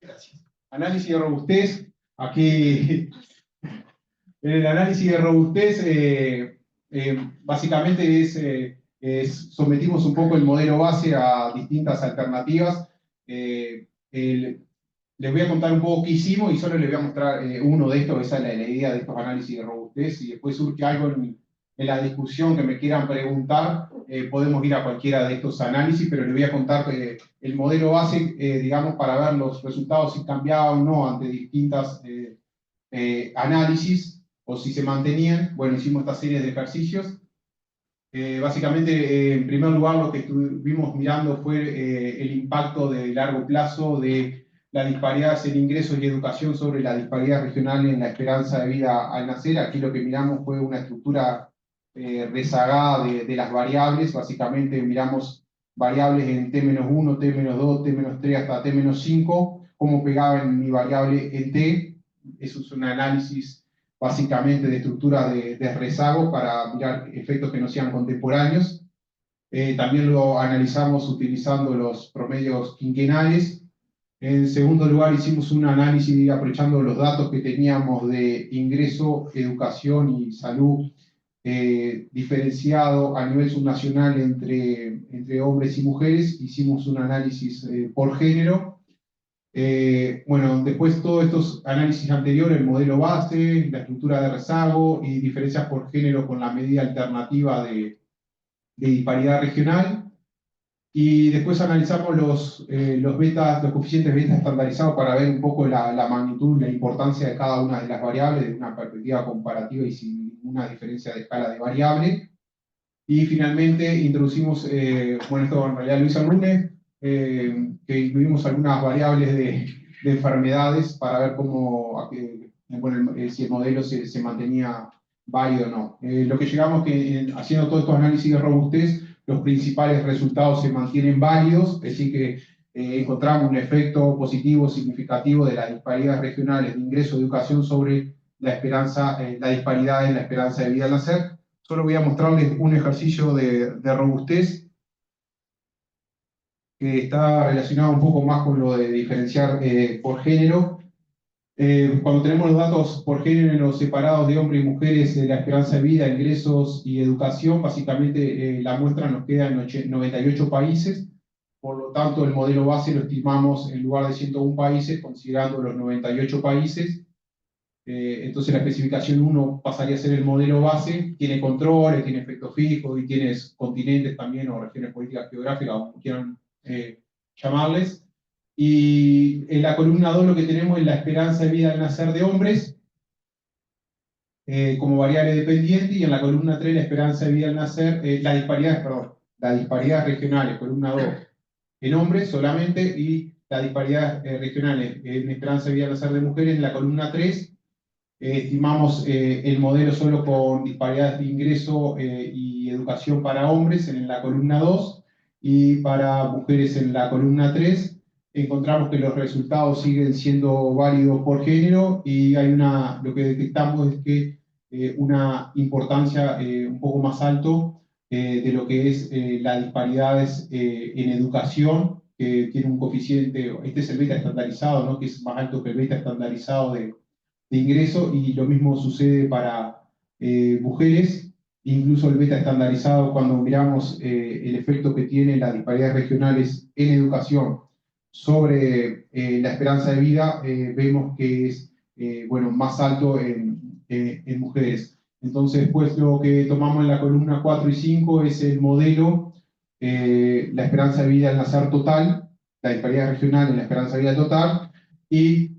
Gracias. Análisis de robustez. Aquí, en el análisis de robustez, básicamente sometimos un poco el modelo base a distintas alternativas. Les voy a contar un poco qué hicimos y solo les voy a mostrar uno de estos. Esa es la idea de estos análisis de robustez. Si después surge algo en la discusión que me quieran preguntar, podemos ir a cualquiera de estos análisis, pero les voy a contar el modelo base, digamos, para ver los resultados si cambiaban o no ante distintas análisis, o si se mantenían. Bueno, hicimos esta serie de ejercicios. Básicamente, en primer lugar, lo que estuvimos mirando fue el impacto de largo plazo de las disparidades en ingresos y educación sobre la disparidad regional en la esperanza de vida al nacer. Aquí lo que miramos fue una estructura rezagada de las variables. Básicamente miramos variables en T-1, T-2, T-3 hasta T-5, cómo pegaban mi variable en T. Eso es un análisis básicamente de estructura de rezago para mirar efectos que no sean contemporáneos. También lo analizamos utilizando los promedios quinquenales. En segundo lugar, hicimos un análisis aprovechando los datos que teníamos de ingreso, educación y salud diferenciado a nivel subnacional entre hombres y mujeres. Hicimos un análisis por género. Bueno, después todos estos análisis anteriores, el modelo base, la estructura de rezago y diferencias por género con la medida alternativa de disparidad regional. Y después analizamos los coeficientes beta estandarizados para ver un poco la magnitud, la importancia de cada una de las variables desde una perspectiva comparativa y sin ninguna diferencia de escala de variable. Y finalmente introducimos, bueno, esto en realidad lo hizo el lunes, que incluimos algunas variables de enfermedades para ver cómo, bueno, si el modelo se mantenía válido o no. Lo que llegamos que haciendo todos estos análisis de robustez, los principales resultados se mantienen válidos, es decir que encontramos un efecto positivo significativo de las disparidades regionales de ingreso de educación sobre la esperanza, la disparidad en la esperanza de vida al nacer. Solo voy a mostrarles un ejercicio de robustez que está relacionado un poco más con lo de diferenciar por género. Cuando tenemos los datos por género separados de hombres y mujeres de la esperanza de vida, ingresos y educación, básicamente la muestra nos queda en 98 países. Por lo tanto, el modelo base lo estimamos en lugar de 101 países, considerando los 98 países. Entonces la especificación 1 pasaría a ser el modelo base, tiene controles, tiene efectos fijos y tiene continentes también o regiones políticas geográficas, como quieran llamarles. Y en la columna 2 lo que tenemos es la esperanza de vida al nacer de hombres como variable dependiente, y en la columna 3 la esperanza de vida al nacer, las disparidades regionales, columna 2, en hombres solamente, y las disparidades regionales en esperanza de vida al nacer de mujeres en la columna 3. Estimamos el modelo solo con disparidades de ingreso y educación para hombres en la columna 2, y para mujeres en la columna 3. Encontramos que los resultados siguen siendo válidos por género, y lo que detectamos es que una importancia un poco más alto de lo que es las disparidades en educación, que tiene un coeficiente, este es el beta estandarizado, ¿no?, que es más alto que el beta estandarizado de ingreso, y lo mismo sucede para mujeres. Incluso el beta estandarizado, cuando miramos el efecto que tienen las disparidades regionales en educación sobre la esperanza de vida, vemos que es bueno, más alto en mujeres. Entonces, pues lo que tomamos en la columna 4 y 5 es el modelo, la esperanza de vida al nacer total, la disparidad regional en la esperanza de vida total, y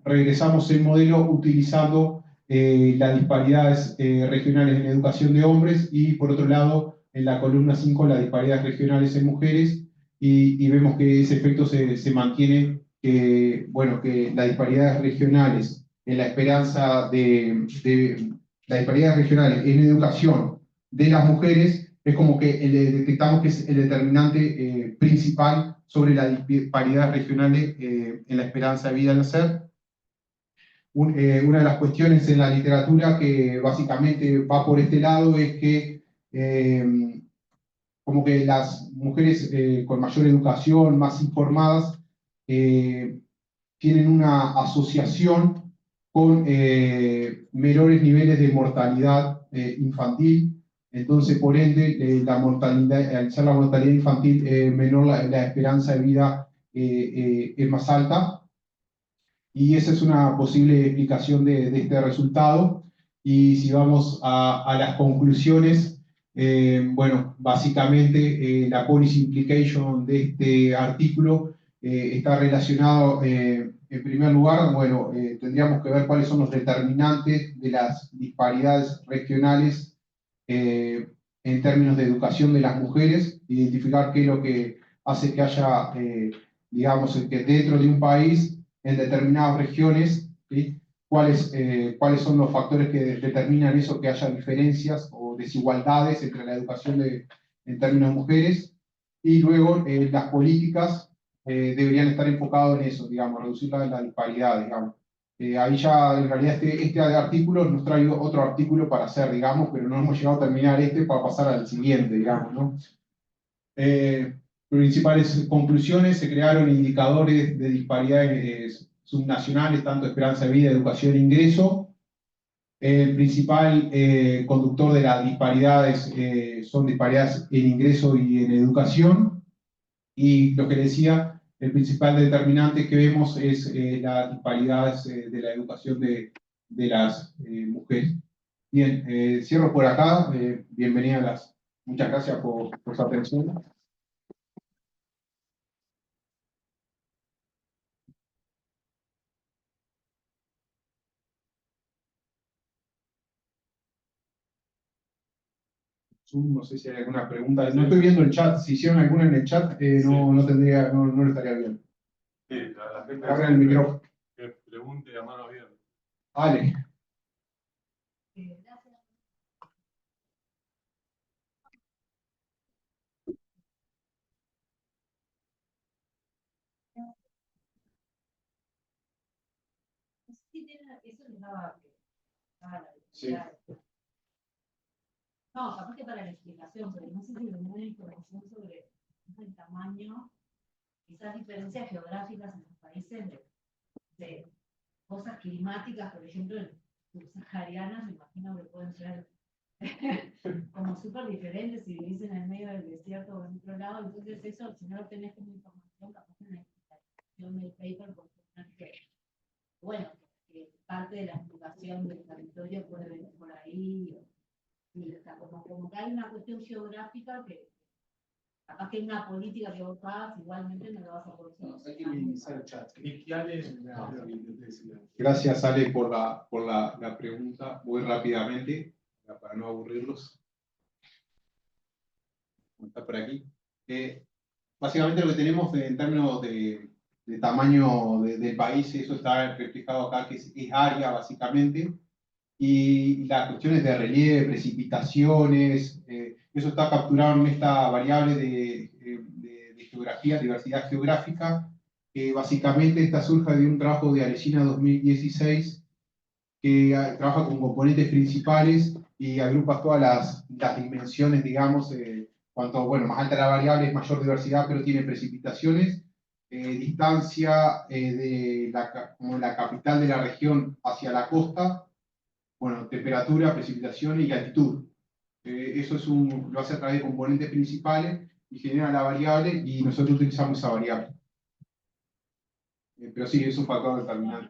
regresamos el modelo utilizando las disparidades regionales en educación de hombres, y por otro lado, en la columna 5, las disparidades regionales en mujeres, y vemos que ese efecto se mantiene, bueno, que las disparidades regionales en la esperanza las disparidades regionales en educación de las mujeres es como que detectamos que es el determinante principal sobre las disparidades regionales en la esperanza de vida al nacer. Una de las cuestiones en la literatura que básicamente va por este lado es que como que las mujeres con mayor educación, más informadas, tienen una asociación con menores niveles de mortalidad infantil. Entonces, por ende, la mortalidad, al ser la mortalidad infantil menor, la esperanza de vida es más alta. Y esa es una posible explicación de este resultado. Y si vamos a las conclusiones, bueno, básicamente la policy implication de este artículo está relacionado, en primer lugar, bueno, tendríamos que ver cuáles son los determinantes de las disparidades regionales en términos de educación de las mujeres, identificar qué es lo que hace que haya, digamos, que dentro de un país en determinadas regiones, ¿sí? ¿Cuáles son los factores que determinan eso, que haya diferencias o desigualdades entre la educación en términos de mujeres? Y luego las políticas deberían estar enfocadas en eso, digamos, reducir la disparidad, digamos. Ahí ya en realidad este artículo nos trae otro artículo para hacer, digamos, pero no hemos llegado a terminar este para pasar al siguiente, digamos, ¿no? Principales conclusiones: se crearon indicadores de disparidades subnacionales, tanto esperanza de vida, educación e ingreso. El principal conductor de las disparidades son disparidades en ingreso y en educación. Y lo que decía, el principal determinante que vemos es las disparidades de la educación de las mujeres. Bien, cierro por acá. Bienvenida a las. Muchas gracias por su atención. Zoom, no sé si hay alguna pregunta. No estoy viendo el chat. Si hicieron alguna en el chat, no lo estaría viendo. Sí, la gente Abran el micrófono. que pregunte a mano abierta. Ale. Eso les daba Sí. No, capaz que para la explicación, pero no sé si me da información sobre el tamaño, quizás diferencias geográficas en los países de cosas climáticas, por ejemplo, en subsaharianas, me imagino que pueden ser como súper diferentes si vivís en el medio del desierto o en otro lado. Entonces, eso, si no lo tenés como información, capaz en la explicación del paper, porque, bueno, que parte de la explicación del territorio puede venir por ahí. Y está como que hay una cuestión geográfica que capaz que hay una política que vos hagas, igualmente no lo vas a poder No, hay que minimizar el chat. Y Ale, Gracias, Ale, por la pregunta. Muy rápidamente, para no aburrirlos. Está por aquí. Básicamente lo que tenemos en términos de tamaño del país, eso está reflejado acá, que es área, básicamente. Y las cuestiones de relieve, precipitaciones, eso está capturado en esta variable de geografía, diversidad geográfica, que básicamente esta surge de un trabajo de Aresina 2016, que trabaja con componentes principales y agrupa todas las dimensiones, digamos, cuanto, bueno, más alta la variable, es mayor diversidad, pero tiene precipitaciones, distancia como la capital de la región hacia la costa, bueno, temperatura, precipitaciones y altitud. Eso lo hace a través de componentes principales y genera la variable y nosotros utilizamos esa variable. Pero sí, es un factor determinante.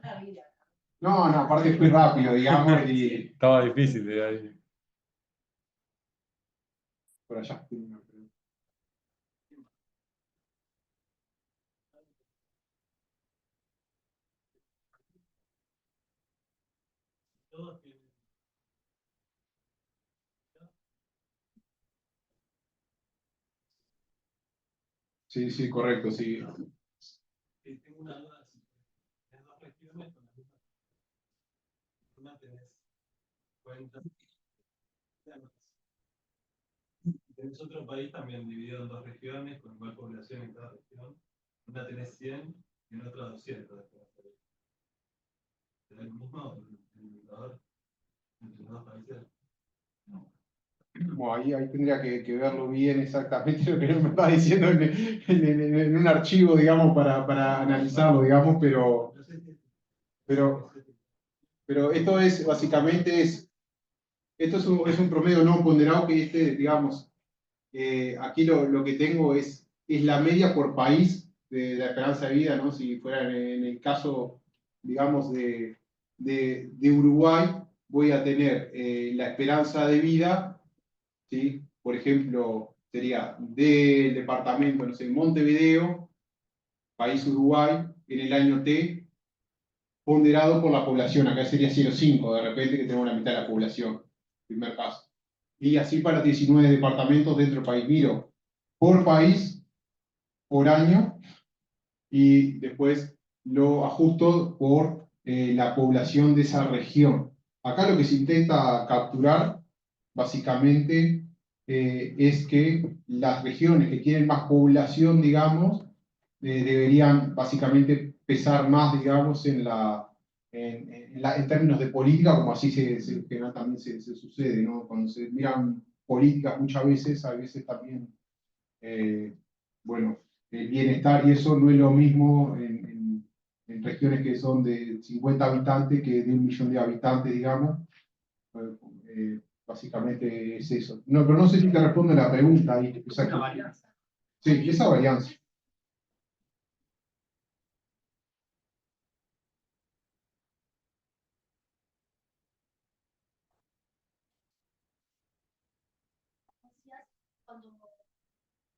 No, aparte fue rápido, digamos, y Estaba difícil de ahí. por allá. Tiene una pregunta. todos tienen. Sí, sí, correcto, sí. Tengo una duda. Si tenés dos regiones con la misma. Una tenés cuenta. Tenés otro país también dividido en 2 regiones, con igual población en cada región. Una tenés 100 y en otra 200. ¿Es el mismo el indicador entre los 2 países? Bueno, ahí tendría que verlo bien exactamente lo que me está diciendo en un archivo, digamos, para analizarlo, digamos, pero esto es básicamente esto es un promedio no ponderado que digamos, aquí lo que tengo es la media por país de la esperanza de vida, ¿no? Si fuera en el caso, digamos, de Uruguay, voy a tener la esperanza de vida, ¿sí? Por ejemplo, sería del departamento, no sé, Montevideo, país Uruguay, en el año T, ponderado por la población. Acá sería 0,5, de repente que tenemos la mitad de la población, primer caso. Y así para 19 departamentos dentro del país. Miro por país, por año, y después lo ajusto por la población de esa región. Acá lo que se intenta capturar, básicamente, es que las regiones que tienen más población, digamos, deberían básicamente pesar más, digamos, en términos de política, como así también se sucede, ¿no? Cuando se miran políticas muchas veces, a veces también, bueno, el bienestar y eso no es lo mismo en regiones que son de 50 habitantes que de 1 millón de habitantes, digamos. Básicamente es eso. No, pero no sé si te responde la pregunta ahí. Una varianza. Sí, esa varianza. Cuando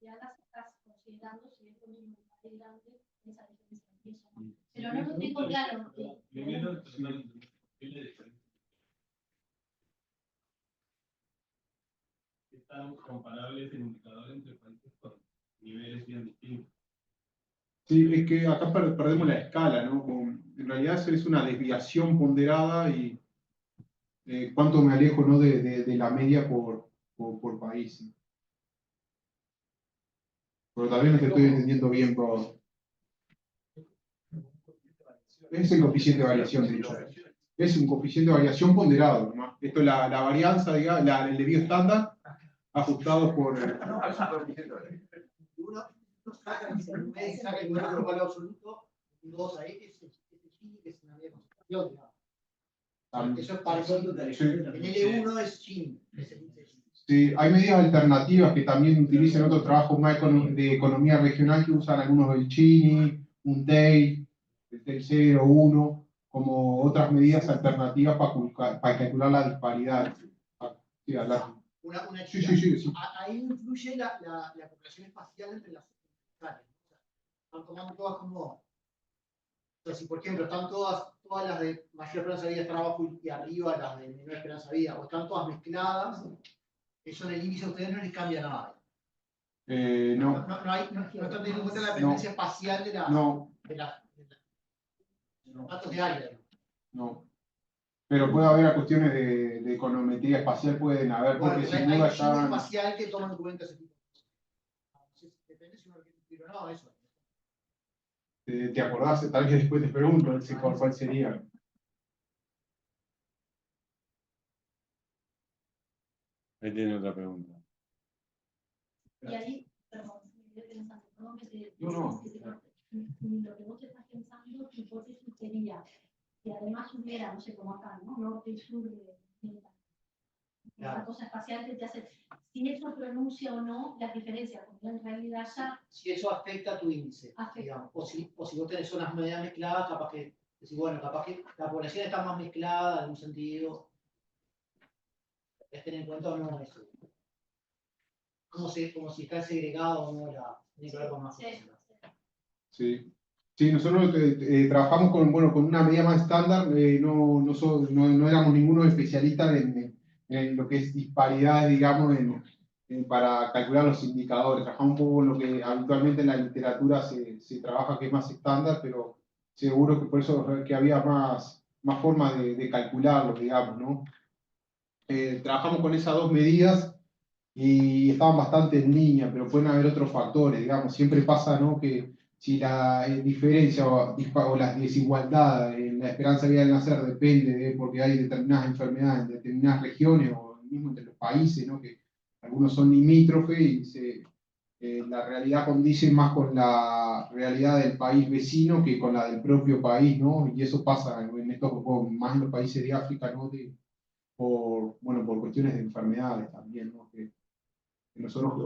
ya las estás considerando, si es un país grande, esa diferencia empieza. Pero no lo tengo claro. Primero, ¿qué le diferencia? ¿Qué tan comparable es el indicador entre países con niveles bien distintos? Sí, es que acá perdemos la escala, ¿no? En realidad eso es una desviación ponderada y cuánto me alejo, ¿no? de la media por país. ¿Sí? Pero también no te estoy entendiendo bien, bro. Es el coeficiente de variación, de hecho. Es un coeficiente de variación ponderado, ¿no? Esto es la varianza, digamos, el desvío estándar, ajustado por... Uno saca el número global absoluto, y 2 ahí, que es una media concentración, digamos. Eso es parecido. En L1 es Gini. Sí, hay medidas alternativas que también utilizan otros trabajos más de economía regional que usan algunos del Gini, un TEI, el TEI 0, 1, como otras medidas alternativas para calcular la disparidad. Sí, Una sí, sí. Ahí influye la población espacial entre las áreas. Están tomando todas como... O sea, si por ejemplo están todas las de mayor esperanza de vida están abajo y arriba las de menor esperanza de vida, o están todas mezcladas, eso en el índice a ustedes no les cambia nada. No. No están teniendo en cuenta la dependencia espacial de los datos de área. No. Pero puede haber cuestiones de econometría espacial, pueden haber, porque Bueno, sin duda ya... espacial que toman en cuenta ese tipo de cosas. Depende si uno quiere decir o no, eso. ¿Te acordás? Tal vez después te pregunto cuál sería. Ahí tiene otra pregunta. Y ahí, perdón, me quedé pensando, perdón que te... No. Lo que vos te estás pensando, tu hipótesis sería que además hubiera, no sé, como acá, ¿no? Norte y sur de la cosa espacial que te hace... Si eso pronuncia o no las diferencias, porque en realidad ya... Si eso afecta a tu índice, digamos, o si vos tenés zonas medias mezcladas, capaz que la población está más mezclada en un sentido. ¿Es tener en cuenta o no eso? Como si está segregado o no, tiene que ver con más cosas. Sí. Sí, nosotros trabajamos con una medida más estándar, no éramos ninguno especialista en lo que es disparidades, digamos, para calcular los indicadores. Trabajamos un poco en lo que habitualmente en la literatura se trabaja, que es más estándar, pero seguro que por eso que había más formas de calcularlo, digamos, ¿no? Trabajamos con esas 2 medidas y estaban bastante en línea, pero pueden haber otros factores, digamos, siempre pasa, ¿no? Que si la diferencia o la desigualdad en la esperanza de vida al nacer depende de porque hay determinadas enfermedades en determinadas regiones o mismo entre los países, ¿no? Que algunos son limítrofes y la realidad condice más con la realidad del país vecino que con la del propio país, ¿no? Y eso pasa en estos, más en los países de África, ¿no? Bueno, por cuestiones de enfermedades también, ¿no? Que nosotros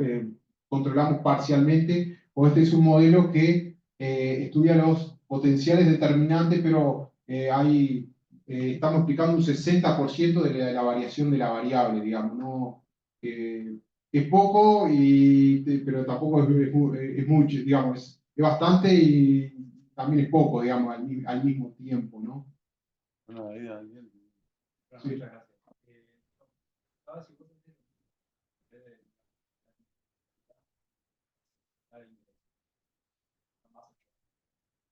controlamos parcialmente, o este es un modelo que estudia los potenciales determinantes, pero estamos explicando un 60% de la variación de la variable, digamos, ¿no? Es poco, pero tampoco es mucho, digamos, es bastante y también es poco, digamos, al mismo tiempo, ¿no? Bueno, ahí, Daniel. Bueno, Sí. muchas gracias. Estaba simplemente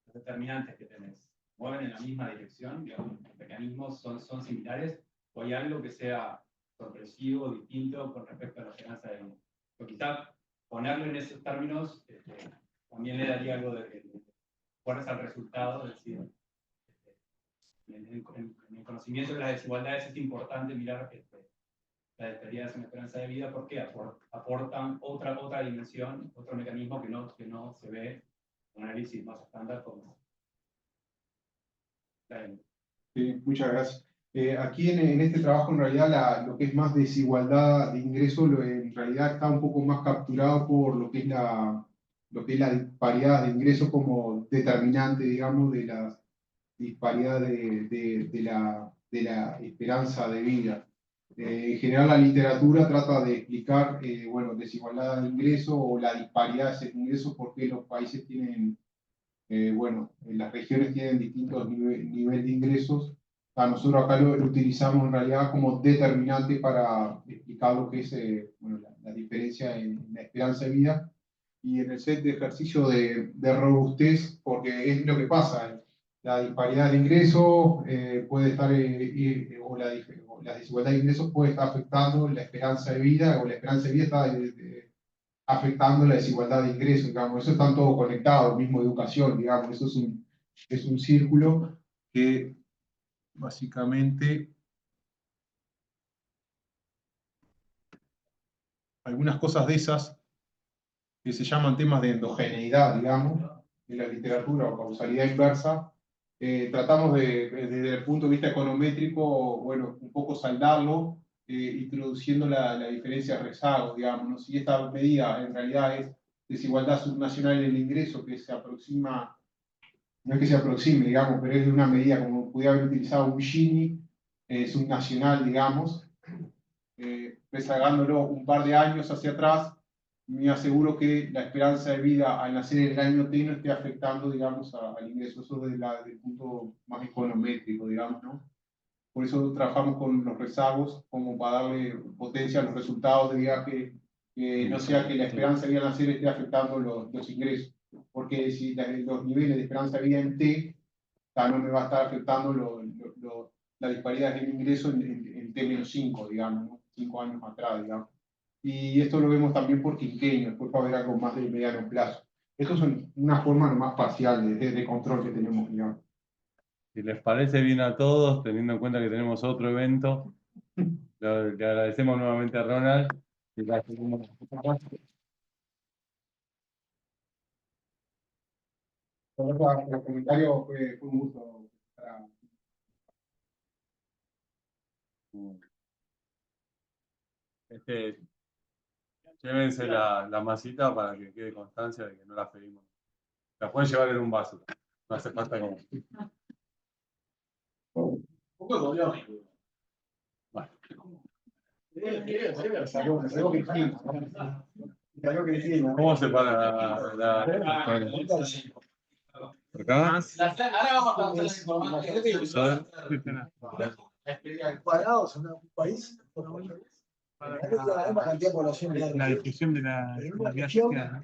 los determinantes que tenés mueven en la misma dirección, digamos, los mecanismos son similares, o hay algo que sea sorpresivo, distinto con respecto a la esperanza de vida. O quizá ponerlo en esos términos también le daría algo de fuerza al resultado, es decir, en el conocimiento de las desigualdades es importante mirar las despedidas en esperanza de vida porque aportan otra dimensión, otro mecanismo que no se ve en un análisis más estándar como. Sí, muchas gracias. Aquí en este trabajo, en realidad, lo que es más desigualdad de ingresos, en realidad está un poco más capturado por lo que es la disparidad de ingresos como determinante, digamos, de la disparidad de la esperanza de vida. En general, la literatura trata de explicar, bueno, desigualdad de ingresos o la disparidad de ese ingreso, porque los países tienen bueno, las regiones tienen distintos niveles de ingresos. Nosotros acá lo utilizamos en realidad como determinante para explicar lo que es bueno, la diferencia en la esperanza de vida. Y en el set de ejercicio de robustez, porque es lo que pasa, la disparidad de ingresos puede estar, o la desigualdad de ingresos puede estar afectando la esperanza de vida, o la esperanza de vida está afectando la desigualdad de ingresos, digamos, eso está todo conectado, mismo educación, digamos, eso es un círculo que básicamente algunas cosas de esas que se llaman temas de endogeneidad, digamos, en la literatura o causalidad inversa, tratamos desde el punto de vista econométrico, bueno, un poco saldarlo, introduciendo la diferencia de rezago, digamos, ¿no? Si esta medida en realidad es desigualdad subnacional en el ingreso que se aproxima, no es que se aproxime, digamos, pero es de una medida como pudiera haber utilizado un Gini subnacional, digamos, rezagándolo un par de años hacia atrás, me aseguro que la esperanza de vida al nacer en el año T no esté afectando, digamos, al ingreso. Eso desde el punto más econométrico, digamos, ¿no? Por eso trabajamos con los rezagos, como para darle potencia a los resultados de viaje, que no sea que la esperanza de vida al nacer esté afectando los ingresos. Porque si los niveles de esperanza de vida en T, no me va a estar afectando la disparidad del ingreso en T-5, digamos, ¿no? 5 años atrás, digamos. Y esto lo vemos también por quinquenio, después va a haber algo más de mediano plazo. Esto es una forma más parcial de control que tenemos, digamos. Si les parece bien a todos, teniendo en cuenta que tenemos otro evento, le agradecemos nuevamente a Ronald. Y la seguimos. Por los comentarios fue un gusto. Llévense la masita para que quede constancia de que no la pedimos. La pueden llevar en un vaso. No hace falta como. Un poco dolió. Bueno. ¿Cómo se para la acá? Ahora vamos a conocer la información. Cuadrados en un país. La misma cantidad de población. La discusión de la biosfera.